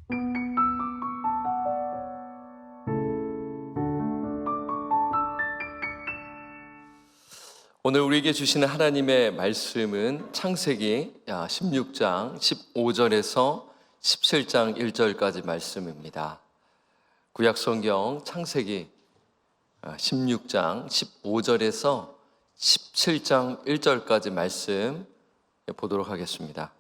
오늘 우리에게 주시는 하나님의 말씀은 창세기 16장 15절에서 17장 1절까지 말씀입니다. 구약성경 창세기 16장 15절에서 17장 1절까지 말씀 보도록 하겠습니다.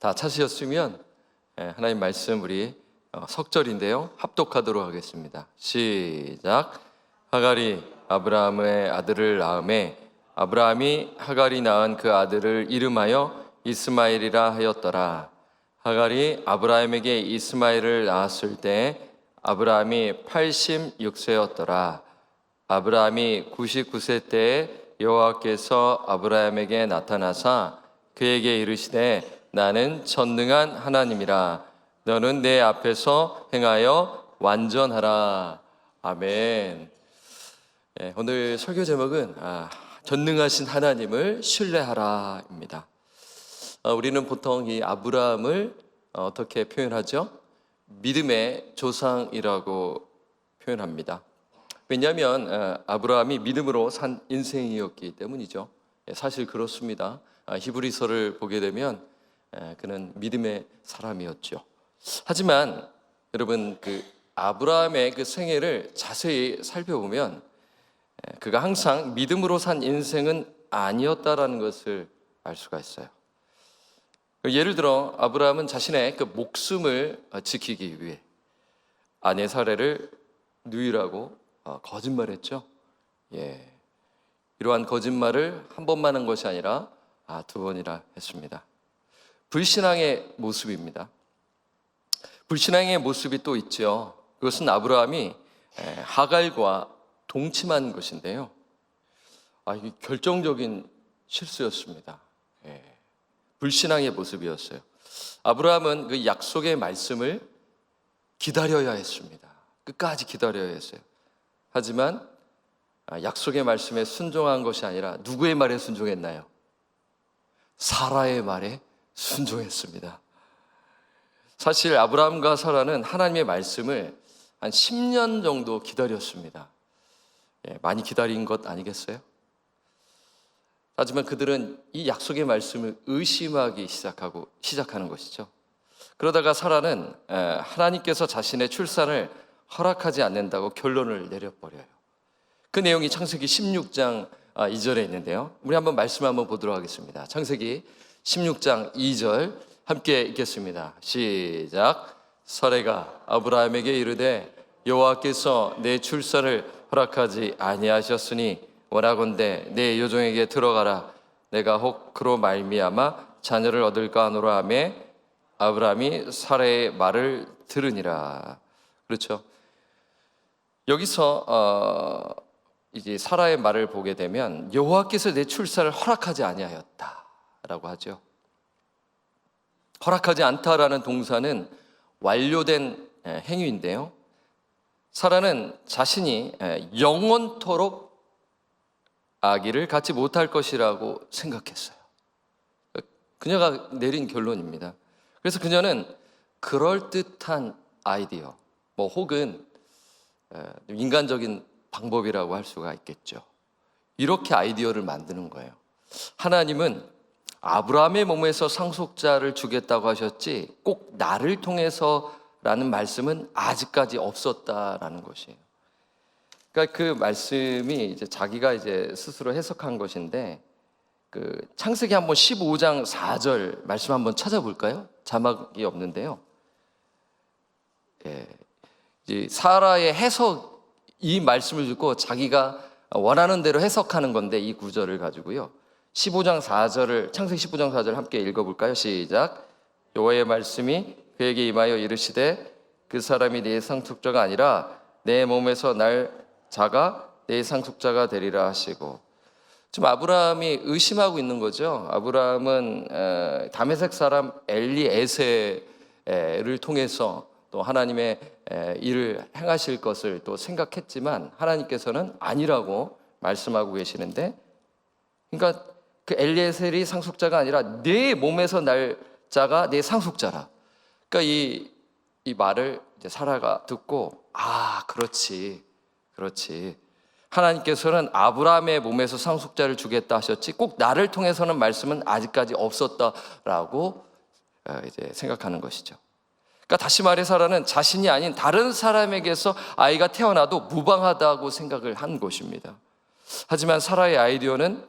다 찾으셨으면 하나님 말씀 우리 석절인데요, 합독하도록 하겠습니다. 시작. 하갈이 아브라함의 아들을 낳음에 아브라함이 하갈이 낳은 그 아들을 이름하여 이스마엘이라 하였더라. 하갈이 아브라함에게 이스마엘을 낳았을 때 아브라함이 86세였더라. 아브라함이 99세 때에 여호와께서 아브라함에게 나타나사 그에게 이르시되 나는 전능한 하나님이라. 너는 내 앞에서 행하여 완전하라. 아멘. 오늘 설교 제목은 전능하신 하나님을 신뢰하라입니다. 우리는 보통 이 아브라함을 어떻게 표현하죠? 믿음의 조상이라고 표현합니다. 왜냐하면 아브라함이 믿음으로 산 인생이었기 때문이죠. 사실 그렇습니다. 히브리서를 보게 되면 그는 믿음의 사람이었죠. 하지만 여러분, 그 아브라함의 그 생애를 자세히 살펴보면 그가 항상 믿음으로 산 인생은 아니었다라는 것을 알 수가 있어요. 예를 들어 아브라함은 자신의 그 목숨을 지키기 위해 아내 사례를 누이라고 거짓말했죠. 이러한 거짓말을 한 번만 한 것이 아니라 두 번이나 했습니다. 불신앙의 모습입니다. 불신앙의 모습이 또 있죠. 그것은 아브라함이 하갈과 동침한 것인데요. 이게 결정적인 실수였습니다. 불신앙의 모습이었어요. 아브라함은 그 약속의 말씀을 기다려야 했습니다. 끝까지 기다려야 했어요. 하지만 약속의 말씀에 순종한 것이 아니라 누구의 말에 순종했나요? 사라의 말에 순종했습니다. 사실 아브라함과 사라는 하나님의 말씀을 한 10년 정도 기다렸습니다. 많이 기다린 것 아니겠어요? 하지만 그들은 이 약속의 말씀을 의심하기 시작하는 것이죠. 그러다가 사라는 하나님께서 자신의 출산을 허락하지 않는다고 결론을 내려버려요. 그 내용이 창세기 16장 2절에 있는데요, 우리 한번 말씀 한번 보도록 하겠습니다. 창세기 16장 2절 함께 읽겠습니다. 시작. 사라가 아브라함에게 이르되 여호와께서 내 출산을 허락하지 아니하셨으니 원하건대 내 여종에게 들어가라. 내가 혹 그로 말미암아 자녀를 얻을까 하노라 하며 아브라함이 사라의 말을 들으니라. 그렇죠. 여기서 이제 사라의 말을 보게 되면 여호와께서 내 출산을 허락하지 아니하였다라고 하죠. 허락하지 않다라는 동사는 완료된 행위인데요, 사라는 자신이 영원토록 아기를 갖지 못할 것이라고 생각했어요. 그녀가 내린 결론입니다. 그래서 그녀는 그럴듯한 아이디어, 혹은 인간적인 방법이라고 할 수가 있겠죠. 이렇게 아이디어를 만드는 거예요. 하나님은 아브라함의 몸에서 상속자를 주겠다고 하셨지 꼭 나를 통해서라는 말씀은 아직까지 없었다라는 것이에요. 그러니까 그 말씀이 이제 자기가 이제 스스로 해석한 것인데, 그 창세기 한번 15장 4절 말씀 한번 찾아볼까요? 자막이 없는데요. 이제 사라의 해석, 이 말씀을 듣고 자기가 원하는 대로 해석하는 건데, 이 구절을 가지고요. 15장 4절을, 창세기 15장 4절 함께 읽어볼까요? 시작. 여호와의 말씀이 그에게 임하여 이르시되 그 사람이 네 상속자가 아니라 내 몸에서 날 자가 내 상속자가 되리라 하시고. 지금 아브라함이 의심하고 있는 거죠. 아브라함은 다메섹 사람 엘리에셀을 통해서 또 하나님의 일을 행하실 것을 또 생각했지만 하나님께서는 아니라고 말씀하고 계시는데, 그러니까 그 엘리에셀이 상속자가 아니라 내 몸에서 날 자가 내 상속자라. 그러니까 이 말을 이제 사라가 듣고, 아, 그렇지. 하나님께서는 아브라함의 몸에서 상속자를 주겠다 하셨지 꼭 나를 통해서는 말씀은 아직까지 없었다라고 이제 생각하는 것이죠. 그러니까 다시 말해 사라는 자신이 아닌 다른 사람에게서 아이가 태어나도 무방하다고 생각을 한 것입니다. 하지만 사라의 아이디어는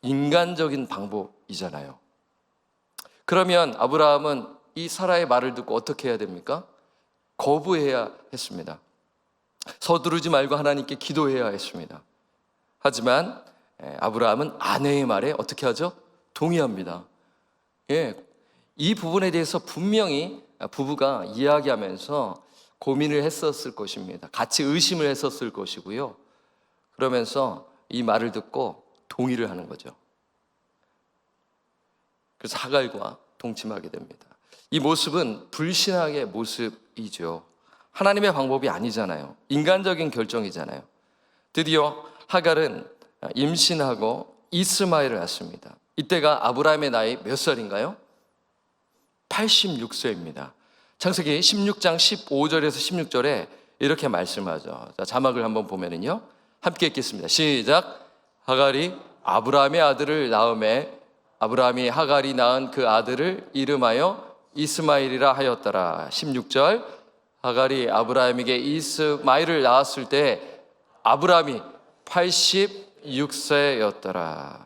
인간적인 방법이잖아요. 그러면 아브라함은 이 사라의 말을 듣고 어떻게 해야 됩니까? 거부해야 했습니다. 서두르지 말고 하나님께 기도해야 했습니다. 하지만 아브라함은 아내의 말에 어떻게 하죠? 동의합니다. 이 부분에 대해서 분명히 부부가 이야기하면서 고민을 했었을 것입니다. 같이 의심을 했었을 것이고요. 그러면서 이 말을 듣고 동의를 하는 거죠. 그래서 하갈과 동침하게 됩니다. 이 모습은 불신앙의 모습이죠. 하나님의 방법이 아니잖아요. 인간적인 결정이잖아요. 드디어 하갈은 임신하고 이스마엘을 낳습니다. 이때가 아브라함의 나이 몇 살인가요? 86세입니다. 창세기 16장 15절에서 16절에 이렇게 말씀하죠. 자, 자막을 한번 보면은요. 함께 읽겠습니다. 시작. 하갈이 아브라함의 아들을 낳음에 아브라함이 하갈이 낳은 그 아들을 이름하여 이스마엘이라 하였더라. 16절. 하갈이 아브라함에게 이스마엘을 낳았을 때 아브라함이 86세였더라.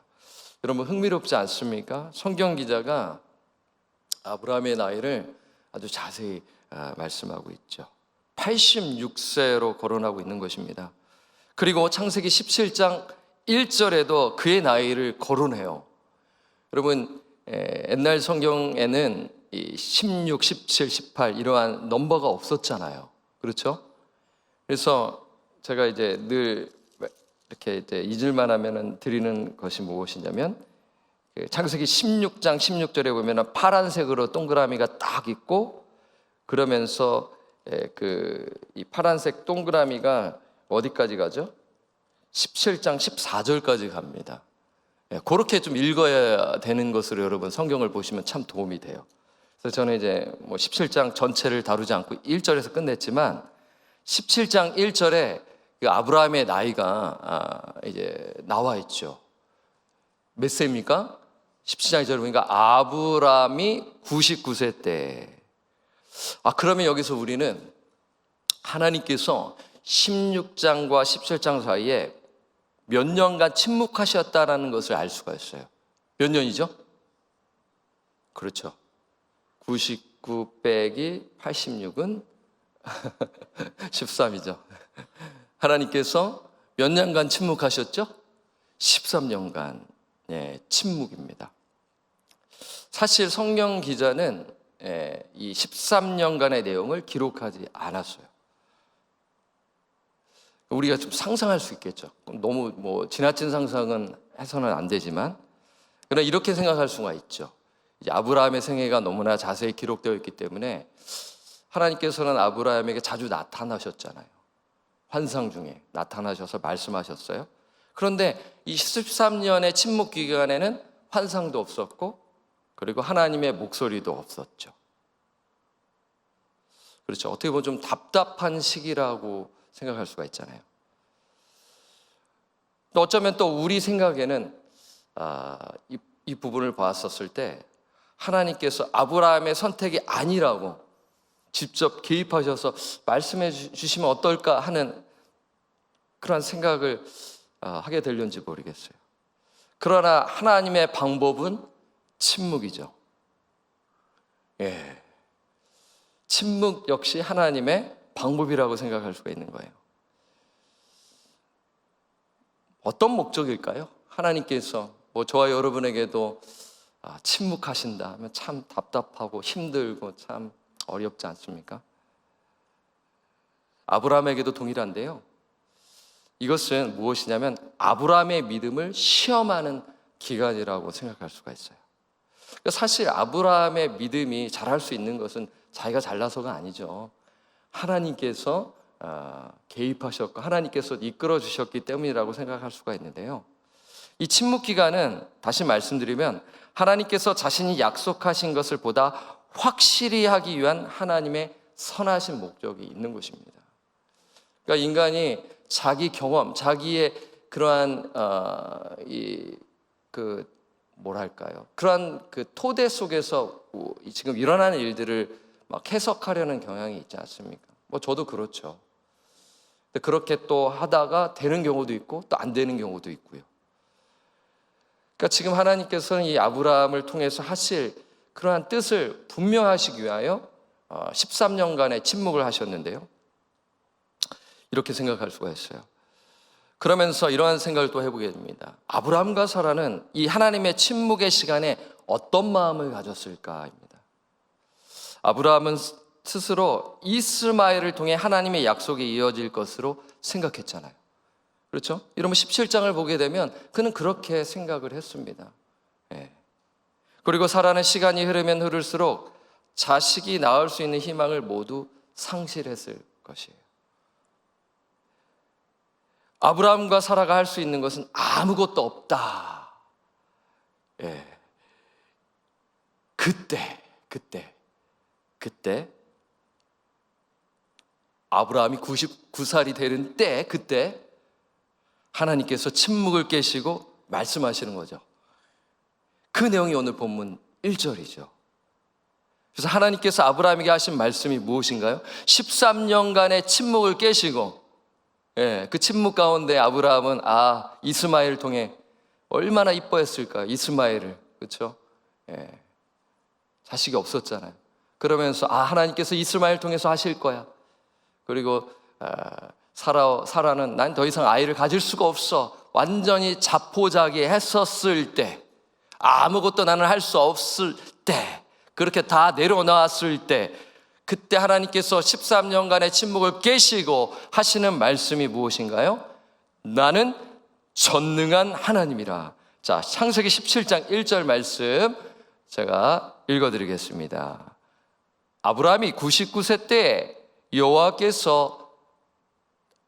여러분 흥미롭지 않습니까? 성경 기자가 아브라함의 나이를 아주 자세히 말씀하고 있죠. 86세로 거론하고 있는 것입니다. 그리고 창세기 17장 1절에도 그의 나이를 거론해요. 여러분 옛날 성경에는 이 16, 17, 18 이러한 넘버가 없었잖아요. 그렇죠? 그래서 제가 이제 늘 이렇게 이제 잊을만 하면은 드리는 것이 무엇이냐면 창세기 16장 16절에 보면은 파란색으로 동그라미가 딱 있고 그러면서 이 파란색 동그라미가 어디까지 가죠? 17장 14절까지 갑니다. 그렇게 좀 읽어야 되는 것으로 여러분 성경을 보시면 참 도움이 돼요. 그래서 저는 이제 뭐 17장 전체를 다루지 않고 1절에서 끝냈지만 17장 1절에 그 아브라함의 나이가 이제 나와 있죠. 몇 세입니까? 17장 1절에 보니까 아브라함이 99세 때. 그러면 여기서 우리는 하나님께서 16장과 17장 사이에 몇 년간 침묵하셨다라는 것을 알 수가 있어요. 몇 년이죠? 그렇죠. 99 빼기 86은 13이죠. 하나님께서 몇 년간 침묵하셨죠? 13년간 침묵입니다. 사실 성경 기자는 이 13년간의 내용을 기록하지 않았어요. 우리가 좀 상상할 수 있겠죠. 너무 지나친 상상은 해서는 안 되지만 그러나 이렇게 생각할 수가 있죠. 이제 아브라함의 생애가 너무나 자세히 기록되어 있기 때문에 하나님께서는 아브라함에게 자주 나타나셨잖아요. 환상 중에 나타나셔서 말씀하셨어요. 그런데 이 13년의 침묵 기간에는 환상도 없었고 그리고 하나님의 목소리도 없었죠. 그렇죠. 어떻게 보면 좀 답답한 시기라고 생각할 수가 있잖아요. 또 어쩌면 또 우리 생각에는 이 부분을 봤었을 때 하나님께서 아브라함의 선택이 아니라고 직접 개입하셔서 말씀해 주시면 어떨까 하는 그런 생각을 하게 되려는지 모르겠어요. 그러나 하나님의 방법은 침묵이죠. 침묵 역시 하나님의 방법이라고 생각할 수가 있는 거예요. 어떤 목적일까요? 하나님께서 저와 여러분에게도 침묵하신다 하면 참 답답하고 힘들고 참 어렵지 않습니까? 아브라함에게도 동일한데요. 이것은 무엇이냐면 아브라함의 믿음을 시험하는 기간이라고 생각할 수가 있어요. 사실 아브라함의 믿음이 자랄 수 있는 것은 자기가 잘나서가 아니죠. 하나님께서 개입하셨고 하나님께서 이끌어 주셨기 때문이라고 생각할 수가 있는데요. 이 침묵 기간은 다시 말씀드리면 하나님께서 자신이 약속하신 것을 보다 확실히 하기 위한 하나님의 선하신 목적이 있는 것입니다. 그러니까 인간이 자기 경험, 자기의 그러한 그러한 그 토대 속에서 지금 일어나는 일들을 막 해석하려는 경향이 있지 않습니까? 뭐 저도 그렇죠. 근데 그렇게 또 하다가 되는 경우도 있고 또 안 되는 경우도 있고요. 그러니까 지금 하나님께서는 이 아브라함을 통해서 하실 그러한 뜻을 분명하시기 위하여 13년간의 침묵을 하셨는데요. 이렇게 생각할 수가 있어요. 그러면서 이러한 생각을 또 해보게 됩니다. 아브라함과 사라는 이 하나님의 침묵의 시간에 어떤 마음을 가졌을까입니다. 아브라함은 스스로 이스마엘을 통해 하나님의 약속이 이어질 것으로 생각했잖아요. 그렇죠? 이러면 17장을 보게 되면 그는 그렇게 생각을 했습니다. 그리고 사라는 시간이 흐르면 흐를수록 자식이 낳을 수 있는 희망을 모두 상실했을 것이에요. 아브라함과 사라가 할 수 있는 것은 아무것도 없다. 그때 아브라함이 99살이 되는 그때 하나님께서 침묵을 깨시고 말씀하시는 거죠. 그 내용이 오늘 본문 1절이죠. 그래서 하나님께서 아브라함에게 하신 말씀이 무엇인가요? 13년간의 침묵을 깨시고 그 침묵 가운데 아브라함은 이스마엘을 통해 얼마나 이뻐했을까, 이스마엘을. 그렇죠? 자식이 없었잖아요. 그러면서 하나님께서 이스마엘 통해서 하실 거야. 그리고 사라는 난 더 이상 아이를 가질 수가 없어. 완전히 자포자기했었을 때, 아무것도 나는 할 수 없을 때, 그렇게 다 내려놓았을 때, 그때 하나님께서 13년간의 침묵을 깨시고 하시는 말씀이 무엇인가요? 나는 전능한 하나님이라. 자, 창세기 17장 1절 말씀 제가 읽어드리겠습니다. 아브라함이 99세 때 여호와께서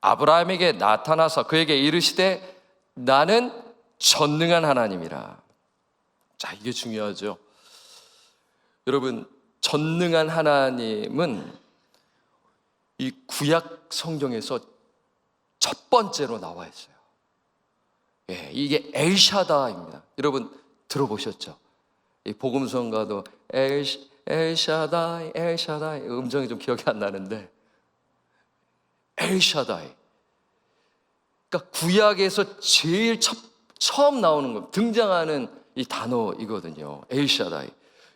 아브라함에게 나타나서 그에게 이르시되 나는 전능한 하나님이라. 자, 이게 중요하죠. 여러분, 전능한 하나님은 이 구약 성경에서 첫 번째로 나와 있어요. 이게 엘샤다입니다. 여러분 들어보셨죠? 이 복음성가도 엘샤다이 음정이 좀 기억이 안 나는데 엘샤다이. 그러니까 구약에서 제일 처음 나오는 거, 등장하는 이 단어이거든요. 엘샤다이.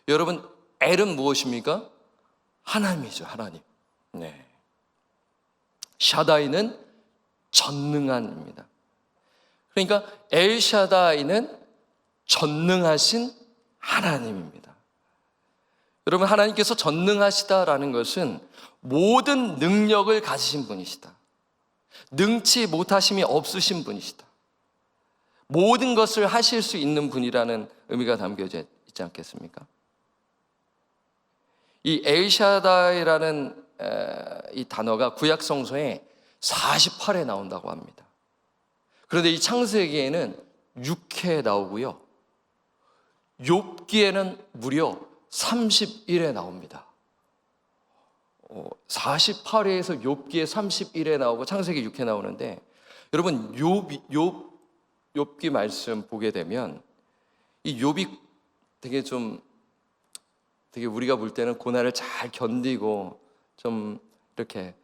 여러분, 엘은 무엇입니까? 하나님이죠, 하나님. 샤다이는 전능한입니다. 그러니까 엘샤다이는 전능하신 하나님입니다. 여러분, 하나님께서 전능하시다라는 것은 모든 능력을 가지신 분이시다. 능치 못하심이 없으신 분이시다. 모든 것을 하실 수 있는 분이라는 의미가 담겨져 있지 않겠습니까? 이 엘샤다이라는 이 단어가 구약 성서에 48회 나온다고 합니다. 그런데 이 창세기에는 6회 나오고요. 욥기에는 무려 31회 나옵니다. 48회에서 욥기에 31회 나오고 창세기 6회 나오는데, 여러분 욥기 말씀 보게 되면 이 욥이 되게 우리가 볼 때는 고난을 잘 견디고 좀 이렇게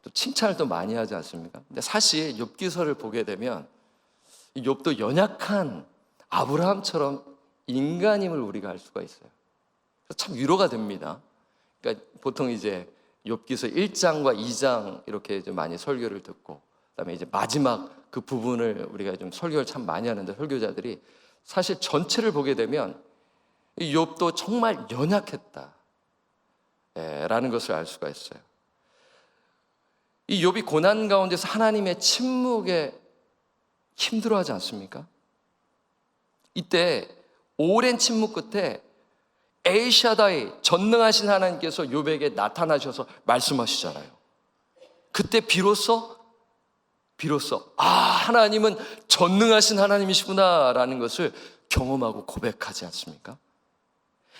또 칭찬을 또 많이 하지 않습니까? 근데 사실 욥기서를 보게 되면 이 욥도 연약한 아브라함처럼 인간임을 우리가 알 수가 있어요. 그래서 참 위로가 됩니다. 그러니까 보통 이제 욥기서 1장과 2장 이렇게 좀 많이 설교를 듣고, 그다음에 이제 마지막 그 부분을 우리가 좀 설교를 참 많이 하는데, 설교자들이 사실 전체를 보게 되면 이 욥도 정말 연약했다 라는 것을 알 수가 있어요. 이 욥이 고난 가운데서 하나님의 침묵에 힘들어하지 않습니까? 이때 오랜 침묵 끝에 엘샤다이, 전능하신 하나님께서 욥에게 나타나셔서 말씀하시잖아요. 그때 비로소 하나님은 전능하신 하나님이시구나 라는 것을 경험하고 고백하지 않습니까?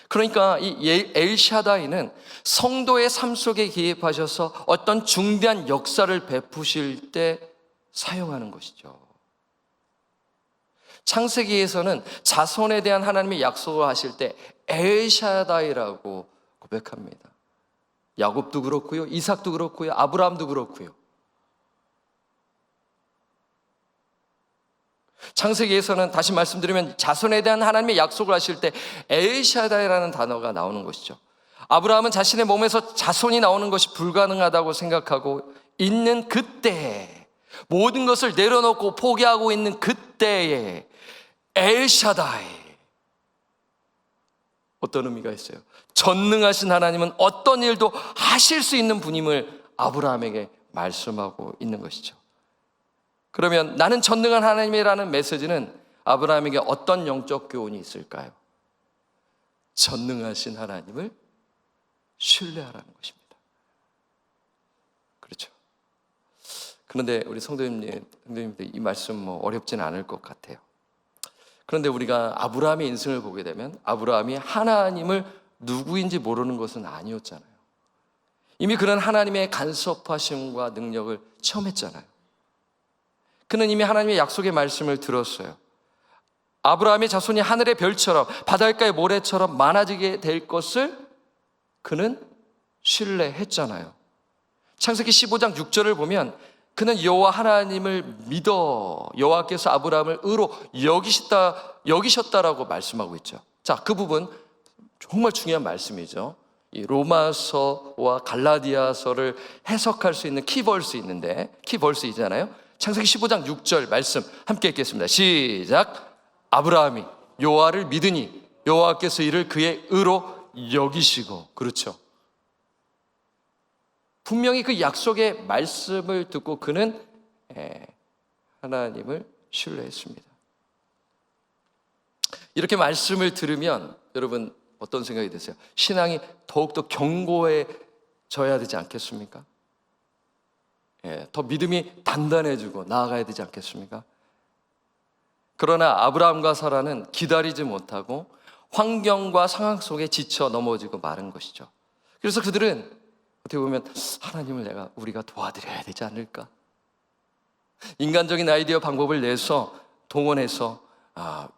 그러니까 이 엘샤다이는 성도의 삶 속에 개입하셔서 어떤 중대한 역사를 베푸실 때 사용하는 것이죠. 창세기에서는 자손에 대한 하나님의 약속을 하실 때 엘샤다이라고 고백합니다. 야곱도 그렇고요, 이삭도 그렇고요, 아브라함도 그렇고요. 창세기에서는 다시 말씀드리면 자손에 대한 하나님의 약속을 하실 때 엘샤다이라는 단어가 나오는 것이죠. 아브라함은 자신의 몸에서 자손이 나오는 것이 불가능하다고 생각하고 있는 그때에, 모든 것을 내려놓고 포기하고 있는 그때에 엘샤다이, 어떤 의미가 있어요? 전능하신 하나님은 어떤 일도 하실 수 있는 분임을 아브라함에게 말씀하고 있는 것이죠. 그러면 나는 전능한 하나님이라는 메시지는 아브라함에게 어떤 영적 교훈이 있을까요? 전능하신 하나님을 신뢰하라는 것입니다. 그렇죠. 그런데 우리 성도님들 이 말씀 어렵지는 않을 것 같아요. 그런데 우리가 아브라함의 인생을 보게 되면 아브라함이 하나님을 누구인지 모르는 것은 아니었잖아요. 이미 그런 하나님의 간섭하심과 능력을 체험했잖아요. 그는 이미 하나님의 약속의 말씀을 들었어요. 아브라함의 자손이 하늘의 별처럼 바닷가의 모래처럼 많아지게 될 것을 그는 신뢰했잖아요. 창세기 15장 6절을 보면 그는 여호와 하나님을 믿어 여호와께서 아브라함을 의로 여기셨다라고 말씀하고 있죠. 자, 그 부분 정말 중요한 말씀이죠. 이 로마서와 갈라디아서를 해석할 수 있는 키벌스 있는데, 키벌스이잖아요. 창세기 15장 6절 말씀 함께 읽겠습니다. 시작. 아브라함이 여호와를 믿으니 여호와께서 이를 그의 의로 여기시고. 그렇죠. 분명히 그 약속의 말씀을 듣고 그는 하나님을 신뢰했습니다. 이렇게 말씀을 들으면 여러분 어떤 생각이 드세요? 신앙이 더욱더 견고해져야 되지 않겠습니까? 더 믿음이 단단해지고 나아가야 되지 않겠습니까? 그러나 아브라함과 사라는 기다리지 못하고 환경과 상황 속에 지쳐 넘어지고 마른 것이죠. 그래서 그들은 어떻게 보면 하나님을 우리가 도와드려야 되지 않을까? 인간적인 아이디어 방법을 내서 동원해서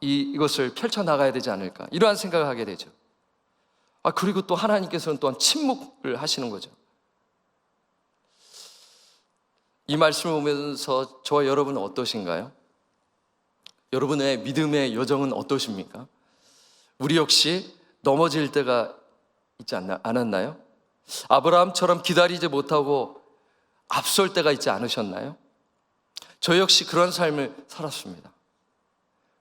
이것을 펼쳐나가야 되지 않을까? 이러한 생각을 하게 되죠. 그리고 또 하나님께서는 또한 침묵을 하시는 거죠. 이 말씀을 보면서 저와 여러분은 어떠신가요? 여러분의 믿음의 여정은 어떠십니까? 우리 역시 넘어질 때가 있지 않았나요? 아브라함처럼 기다리지 못하고 앞설 때가 있지 않으셨나요? 저 역시 그런 삶을 살았습니다.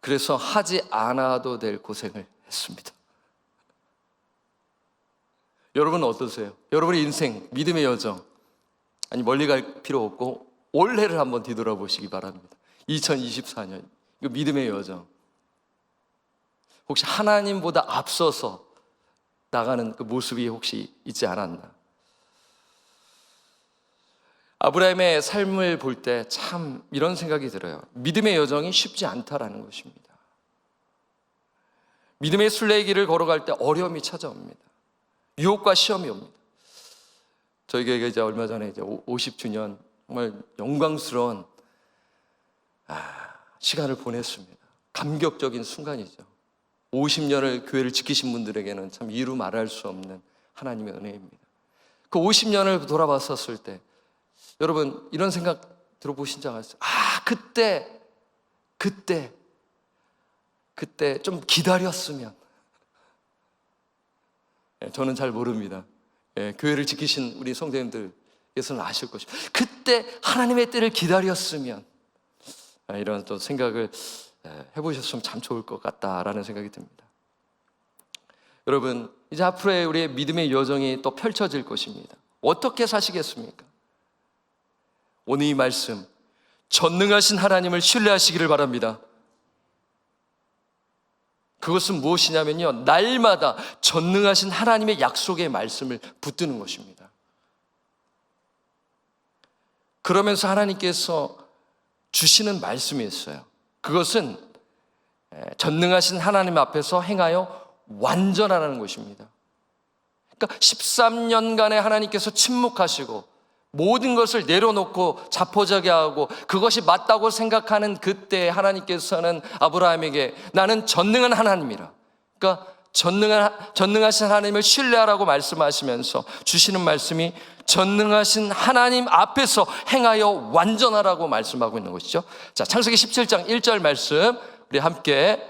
그래서 하지 않아도 될 고생을 했습니다. 여러분은 어떠세요? 여러분의 인생, 믿음의 여정, 멀리 갈 필요 없고 올해를 한번 뒤돌아보시기 바랍니다. 2024년 그 믿음의 여정, 혹시 하나님보다 앞서서 나가는 그 모습이 혹시 있지 않았나? 아브라함의 삶을 볼 때 참 이런 생각이 들어요. 믿음의 여정이 쉽지 않다라는 것입니다. 믿음의 순례길을 걸어갈 때 어려움이 찾아옵니다. 유혹과 시험이 옵니다. 저희가 이제 얼마 전에 이제 50주년 정말 영광스러운 시간을 보냈습니다. 감격적인 순간이죠. 50년을 교회를 지키신 분들에게는 참 이루 말할 수 없는 하나님의 은혜입니다. 그 50년을 돌아봤었을 때 여러분 이런 생각 들어보신 적 있어요? 그때 좀 기다렸으면. 저는 잘 모릅니다. 교회를 지키신 우리 성도님들께서는 아실 것입니다. 그때 하나님의 때를 기다렸으면, 이런 또 생각을 해보셨으면 참 좋을 것 같다라는 생각이 듭니다. 여러분, 이제 앞으로의 우리의 믿음의 여정이 또 펼쳐질 것입니다. 어떻게 사시겠습니까? 오늘 이 말씀, 전능하신 하나님을 신뢰하시기를 바랍니다. 그것은 무엇이냐면요, 날마다 전능하신 하나님의 약속의 말씀을 붙드는 것입니다. 그러면서 하나님께서 주시는 말씀이 있어요. 그것은 전능하신 하나님 앞에서 행하여 완전하라는 것입니다. 그러니까 13년간의 하나님께서 침묵하시고 모든 것을 내려놓고 자포자기하고 그것이 맞다고 생각하는 그때 하나님께서는 아브라함에게 나는 전능한 하나님이라, 그러니까 전능하신 하나님을 신뢰하라고 말씀하시면서 주시는 말씀이 전능하신 하나님 앞에서 행하여 완전하라고 말씀하고 있는 것이죠. 자, 창세기 17장 1절 말씀 우리 함께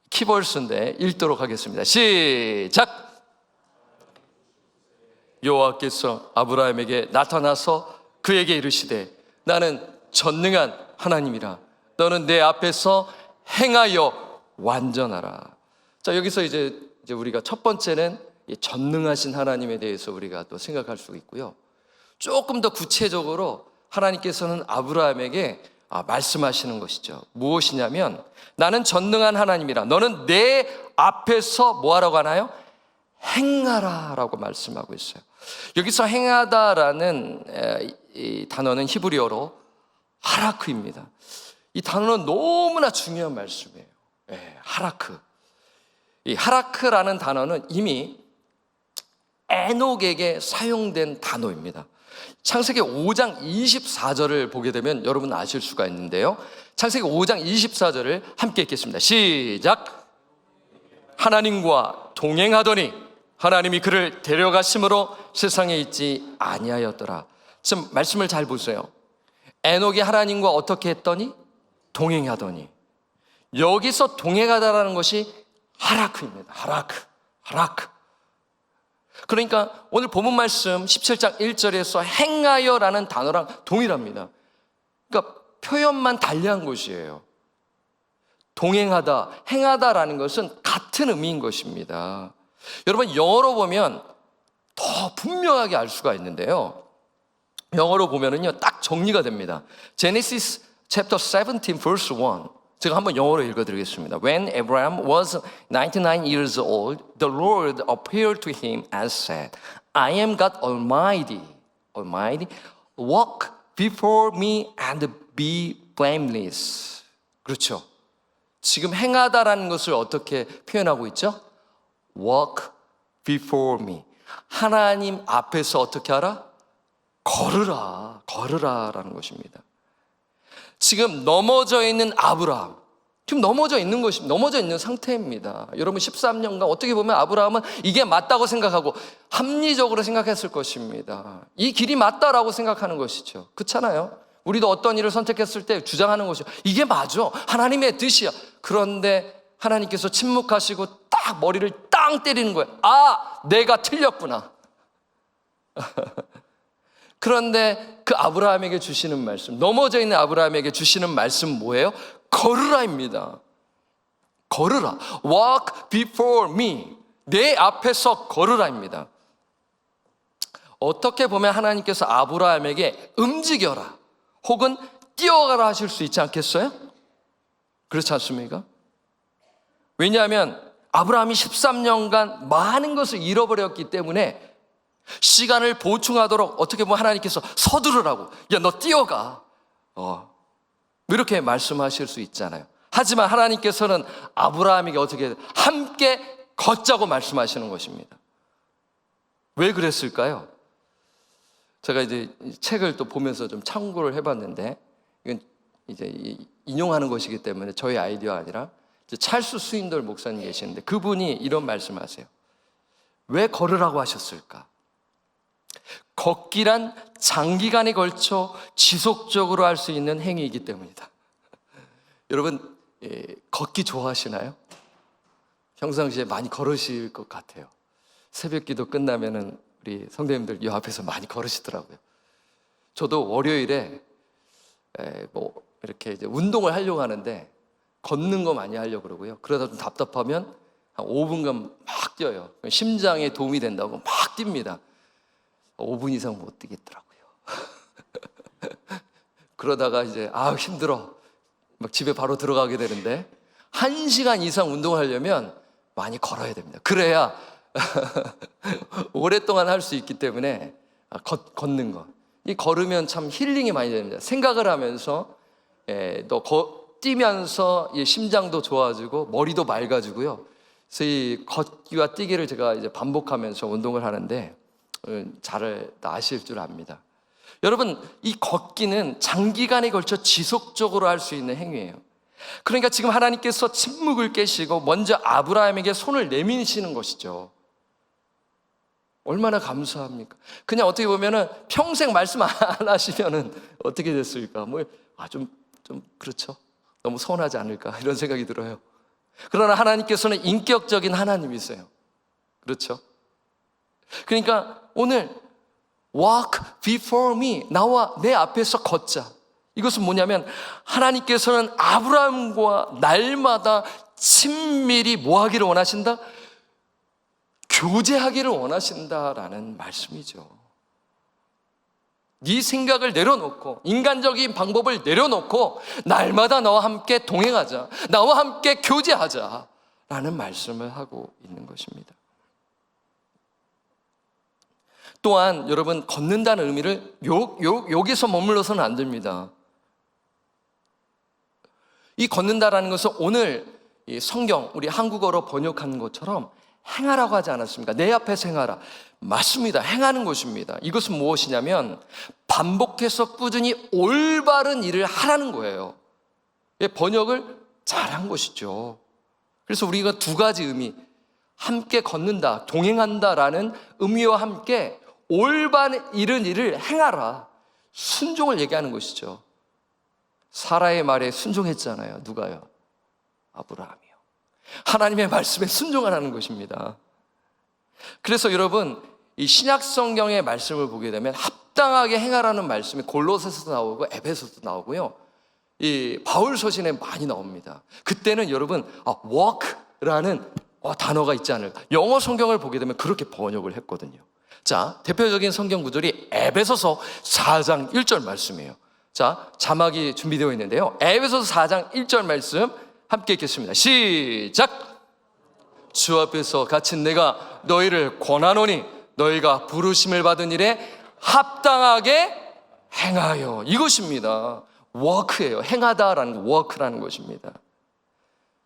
키버스인데 읽도록 하겠습니다. 시작. 여호와께서 아브라함에게 나타나서 그에게 이르시되 나는 전능한 하나님이라, 너는 내 앞에서 행하여 완전하라. 자, 여기서 이제 우리가 첫 번째는 이 전능하신 하나님에 대해서 우리가 또 생각할 수 있고요. 조금 더 구체적으로 하나님께서는 아브라함에게 말씀하시는 것이죠. 무엇이냐면 나는 전능한 하나님이라, 너는 내 앞에서 뭐 하라고 하나요? 행하라 라고 말씀하고 있어요. 여기서 행하다라는 이 단어는 히브리어로 하라크입니다. 이 단어는 너무나 중요한 말씀이에요. 하라크. 이 하라크라는 단어는 이미 에녹에게 사용된 단어입니다. 창세기 5장 24절을 보게 되면 여러분 아실 수가 있는데요. 창세기 5장 24절을 함께 읽겠습니다. 시작. 하나님과 동행하더니 하나님이 그를 데려가심으로 세상에 있지 아니하였더라. 지금 말씀을 잘 보세요. 에녹이 하나님과 어떻게 했더니? 동행하더니. 여기서 동행하다라는 것이 하라크입니다. 하라크. 그러니까 오늘 본문 말씀 17장 1절에서 행하여라는 단어랑 동일합니다. 그러니까 표현만 달리한 것이에요. 동행하다, 행하다라는 것은 같은 의미인 것입니다. 여러분, 영어로 보면 더 분명하게 알 수가 있는데요. 영어로 보면은요, 딱 정리가 됩니다. Genesis chapter 17 verse 1. 제가 한번 영어로 읽어드리겠습니다. When Abraham was 99 years old, the Lord appeared to him and said, I am God Almighty. Walk before me and be blameless. 그렇죠. 지금 행하다라는 것을 어떻게 표현하고 있죠? Walk before me. 하나님 앞에서 어떻게 하라? 걸으라라는 것입니다. 지금 넘어져 있는 아브라함, 지금 넘어져 있는 상태입니다. 여러분 13년간 어떻게 보면 아브라함은 이게 맞다고 생각하고 합리적으로 생각했을 것입니다. 이 길이 맞다라고 생각하는 것이죠. 그렇잖아요. 우리도 어떤 일을 선택했을 때 주장하는 것이죠. 이게 맞아, 하나님의 뜻이야. 그런데 하나님께서 침묵하시고 딱 머리를 땅 때리는 거예요. 내가 틀렸구나. 그런데 그 아브라함에게 주시는 말씀, 넘어져 있는 아브라함에게 주시는 말씀 뭐예요? 걸으라입니다. 걸으라. Walk before me. 내 앞에서 걸으라입니다. 어떻게 보면 하나님께서 아브라함에게 움직여라 혹은 뛰어가라 하실 수 있지 않겠어요? 그렇지 않습니까? 왜냐하면 아브라함이 13년간 많은 것을 잃어버렸기 때문에 시간을 보충하도록 어떻게 보면 하나님께서 서두르라고, 야, 너 뛰어가, 이렇게 말씀하실 수 있잖아요. 하지만 하나님께서는 아브라함에게 어떻게 함께 걷자고 말씀하시는 것입니다. 왜 그랬을까요? 제가 이제 책을 또 보면서 좀 참고를 해봤는데, 이건 이제 인용하는 것이기 때문에 저희 아이디어가 아니라 찰스 스윈돌 목사님 계시는데 그분이 이런 말씀하세요. 왜 걸으라고 하셨을까? 걷기란 장기간에 걸쳐 지속적으로 할 수 있는 행위이기 때문이다. 여러분, 걷기 좋아하시나요? 평상시에 많이 걸으실 것 같아요. 새벽 기도 끝나면은 우리 성도님들 이 앞에서 많이 걸으시더라고요. 저도 월요일에 이렇게 이제 운동을 하려고 하는데 걷는 거 많이 하려고 그러고요. 그러다 좀 답답하면 한 5분간 막 뛰어요. 심장에 도움이 된다고 막 뜁니다. 5분 이상 못 뛰겠더라고요. 그러다가 이제 힘들어 막 집에 바로 들어가게 되는데 1시간 이상 운동을 하려면 많이 걸어야 됩니다. 그래야 오랫동안 할 수 있기 때문에 걷는 거. 이 걸으면 참 힐링이 많이 됩니다. 생각을 하면서 또 뛰면서 심장도 좋아지고 머리도 맑아지고요. 그래서 이 걷기와 뛰기를 제가 이제 반복하면서 운동을 하는데 잘 아실 줄 압니다. 여러분, 이 걷기는 장기간에 걸쳐 지속적으로 할 수 있는 행위예요. 그러니까 지금 하나님께서 침묵을 깨시고 먼저 아브라함에게 손을 내미시는 것이죠. 얼마나 감사합니까? 그냥 어떻게 보면은 평생 말씀 안 하시면은 어떻게 됐을까? 좀 그렇죠. 너무 서운하지 않을까? 이런 생각이 들어요. 그러나 하나님께서는 인격적인 하나님이세요. 그렇죠? 그러니까 오늘 walk before me, 나와 내 앞에서 걷자. 이것은 뭐냐면 하나님께서는 아브라함과 날마다 친밀히 뭐 하기를 원하신다? 교제하기를 원하신다라는 말씀이죠. 네 생각을 내려놓고 인간적인 방법을 내려놓고 날마다 나와 함께 동행하자, 나와 함께 교제하자라는 말씀을 하고 있는 것입니다. 또한 여러분, 걷는다는 의미를 여기서 머물러서는 안 됩니다. 이 걷는다라는 것은 오늘 이 성경 우리 한국어로 번역한 것처럼 행하라고 하지 않았습니까? 내 앞에서 행하라. 맞습니다. 행하는 것입니다. 이것은 무엇이냐면 반복해서 꾸준히 올바른 일을 하라는 거예요. 번역을 잘한 것이죠. 그래서 우리가 두 가지 의미, 함께 걷는다, 동행한다라는 의미와 함께 올바른 일을 행하라, 순종을 얘기하는 것이죠. 사라의 말에 순종했잖아요. 누가요? 아브라함이요. 하나님의 말씀에 순종하라는 것입니다. 그래서 여러분, 이 신약 성경의 말씀을 보게 되면 합당하게 행하라는 말씀이 골로새서도 나오고 에베소서도 나오고요. 이 바울 서신에 많이 나옵니다. 그때는 여러분 walk라는 단어가 있지 않을까. 영어 성경을 보게 되면 그렇게 번역을 했거든요. 자, 대표적인 성경 구절이 에베소서 4장 1절 말씀이에요. 자, 자막이 준비되어 있는데요. 에베소서 4장 1절 말씀 함께 읽겠습니다. 시작! 주 앞에서 갇힌 내가 너희를 권하노니 너희가 부르심을 받은 일에 합당하게 행하여. 이것입니다. 워크예요. 행하다라는 거, 워크라는 것입니다.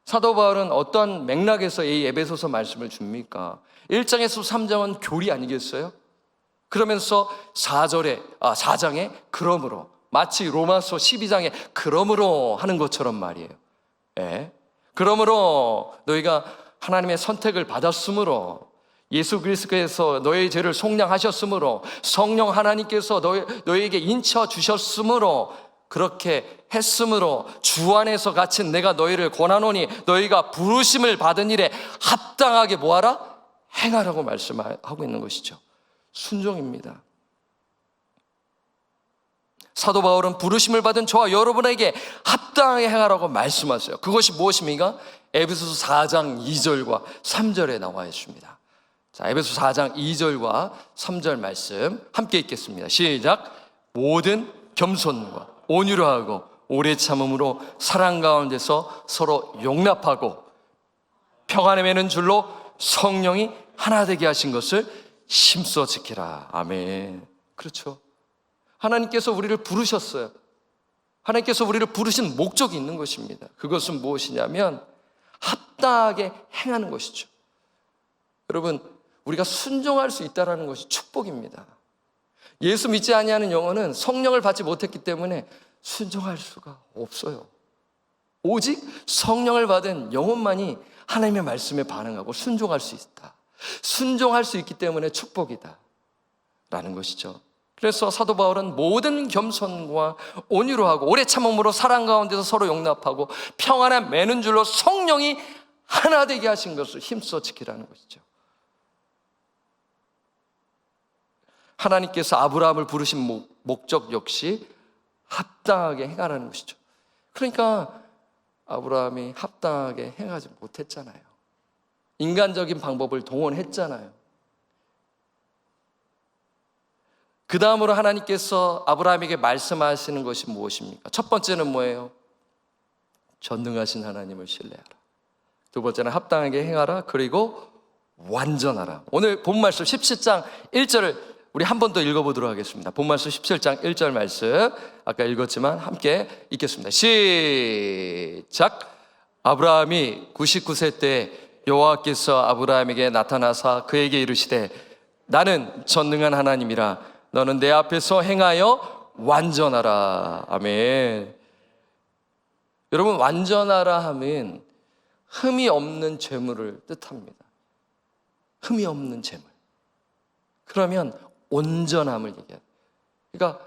사도 바울은 어떤 맥락에서 이 에베소서 말씀을 줍니까? 1장에서 3장은 교리 아니겠어요? 그러면서 4장에 그러므로, 마치 로마서 12장에 그러므로 하는 것처럼 말이에요. 예. 그러므로 너희가 하나님의 선택을 받았으므로, 예수 그리스도께서 너희의 죄를 속량하셨으므로, 성령 하나님께서 너희에게 인쳐 주셨으므로, 그렇게 했으므로 주 안에서 갇힌 내가 너희를 권하노니 너희가 부르심을 받은 일에 합당하게 뭐하라? 행하라고 말씀하고 있는 것이죠. 순종입니다. 사도 바울은 부르심을 받은 저와 여러분에게 합당하게 행하라고 말씀하세요. 그것이 무엇입니까? 에베소서 4장 2절과 3절에 나와 있습니다. 자, 에베소서 4장 2절과 3절 말씀 함께 읽겠습니다. 시작! 모든 겸손과 온유로 하고 오래 참음으로 사랑 가운데서 서로 용납하고 평안에 매는 줄로 성령이 하나 되게 하신 것을 힘써 지키라. 아멘. 그렇죠. 하나님께서 우리를 부르셨어요. 하나님께서 우리를 부르신 목적이 있는 것입니다. 그것은 무엇이냐면 합당하게 행하는 것이죠. 여러분, 우리가 순종할 수 있다는 것이 축복입니다. 예수 믿지 아니하는 영혼은 성령을 받지 못했기 때문에 순종할 수가 없어요. 오직 성령을 받은 영혼만이 하나님의 말씀에 반응하고 순종할 수 있다. 순종할 수 있기 때문에 축복이다 라는 것이죠. 그래서 사도 바울은 모든 겸손과 온유로 하고 오래 참음으로 사랑 가운데서 서로 용납하고 평안에 매는 줄로 성령이 하나 되게 하신 것을 힘써 지키라는 것이죠. 하나님께서 아브라함을 부르신 목적 역시 합당하게 행하라는 것이죠. 그러니까 아브라함이 합당하게 행하지 못했잖아요. 인간적인 방법을 동원했잖아요. 그 다음으로 하나님께서 아브라함에게 말씀하시는 것이 무엇입니까? 첫 번째는 뭐예요? 전능하신 하나님을 신뢰하라. 두 번째는 합당하게 행하라. 그리고 완전하라. 오늘 본 말씀 17장 1절을 우리 한 번 더 읽어보도록 하겠습니다. 본말씀 17장 1절 말씀 아까 읽었지만 함께 읽겠습니다. 시작. 아브라함이 99세 때 여호와께서 아브라함에게 나타나사 그에게 이르시되 나는 전능한 하나님이라 너는 내 앞에서 행하여 완전하라. 아멘. 여러분, 완전하라 하면 흠이 없는 재물을 뜻합니다. 흠이 없는 재물. 그러면 온전함을 얘기해요. 그러니까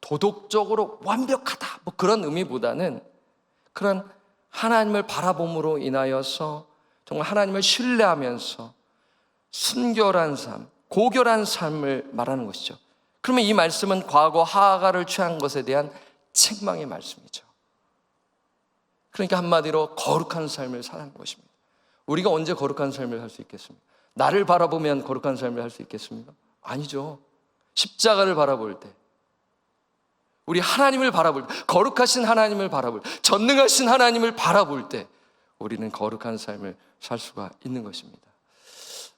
도덕적으로 완벽하다 그런 의미보다는 그런 하나님을 바라봄으로 인하여서 정말 하나님을 신뢰하면서 순결한 삶, 고결한 삶을 말하는 것이죠. 그러면 이 말씀은 과거 하가를 취한 것에 대한 책망의 말씀이죠. 그러니까 한마디로 거룩한 삶을 사는 것입니다. 우리가 언제 거룩한 삶을 할 수 있겠습니까? 나를 바라보면 거룩한 삶을 할 수 있겠습니까? 아니죠. 십자가를 바라볼 때, 우리 하나님을 바라볼 때, 거룩하신 하나님을 바라볼 때, 전능하신 하나님을 바라볼 때 우리는 거룩한 삶을 살 수가 있는 것입니다.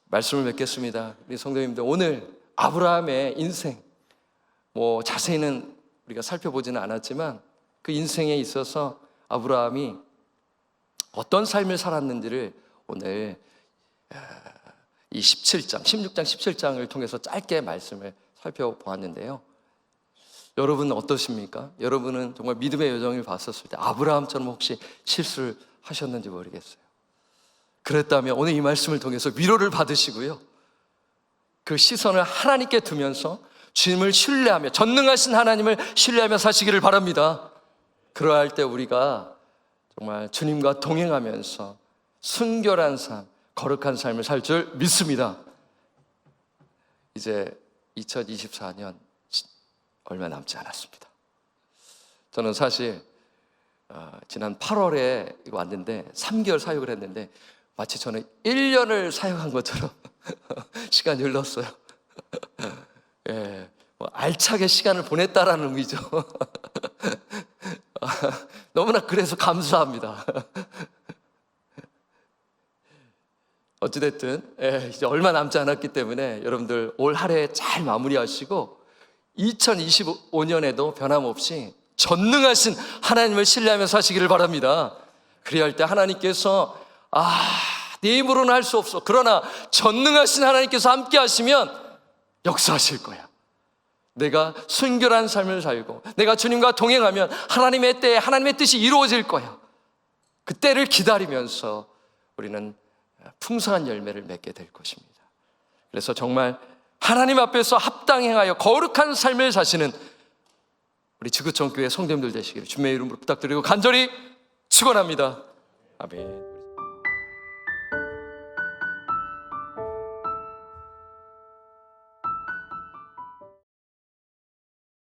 말씀을 맺겠습니다. 우리 성도님들, 오늘 아브라함의 인생 자세히는 우리가 살펴보지는 않았지만 그 인생에 있어서 아브라함이 어떤 삶을 살았는지를 오늘 이 16장 17장을 통해서 짧게 말씀을 살펴보았는데요. 여러분은 어떠십니까? 여러분은 정말 믿음의 여정을 봤었을 때 아브라함처럼 혹시 실수를 하셨는지 모르겠어요. 그랬다면 오늘 이 말씀을 통해서 위로를 받으시고요, 그 시선을 하나님께 두면서 주님을 신뢰하며 전능하신 하나님을 신뢰하며 사시기를 바랍니다. 그러할 때 우리가 정말 주님과 동행하면서 순결한 삶, 거룩한 삶을 살 줄 믿습니다. 이제 2024년 얼마 남지 않았습니다. 저는 사실 지난 8월에 왔는데 3개월 사역을 했는데 마치 저는 1년을 사역한 것처럼 시간이 흘렀어요. 예, 알차게 시간을 보냈다라는 의미죠. 너무나 그래서 감사합니다. 어찌됐든 이제 얼마 남지 않았기 때문에 여러분들 올 한 해 잘 마무리하시고 2025년에도 변함없이 전능하신 하나님을 신뢰하며 사시기를 바랍니다. 그래야 할 때 하나님께서 네 힘으로는 할 수 없어, 그러나 전능하신 하나님께서 함께 하시면 역사하실 거야. 내가 순결한 삶을 살고 내가 주님과 동행하면 하나님의 때에 하나님의 뜻이 이루어질 거야. 그 때를 기다리면서 우리는 풍성한 열매를 맺게 될 것입니다. 그래서 정말 하나님 앞에서 합당행하여 거룩한 삶을 사시는 우리 지구촌 교회 성도님들 되시기를 주님의 이름으로 부탁드리고 간절히 축원합니다. 아멘.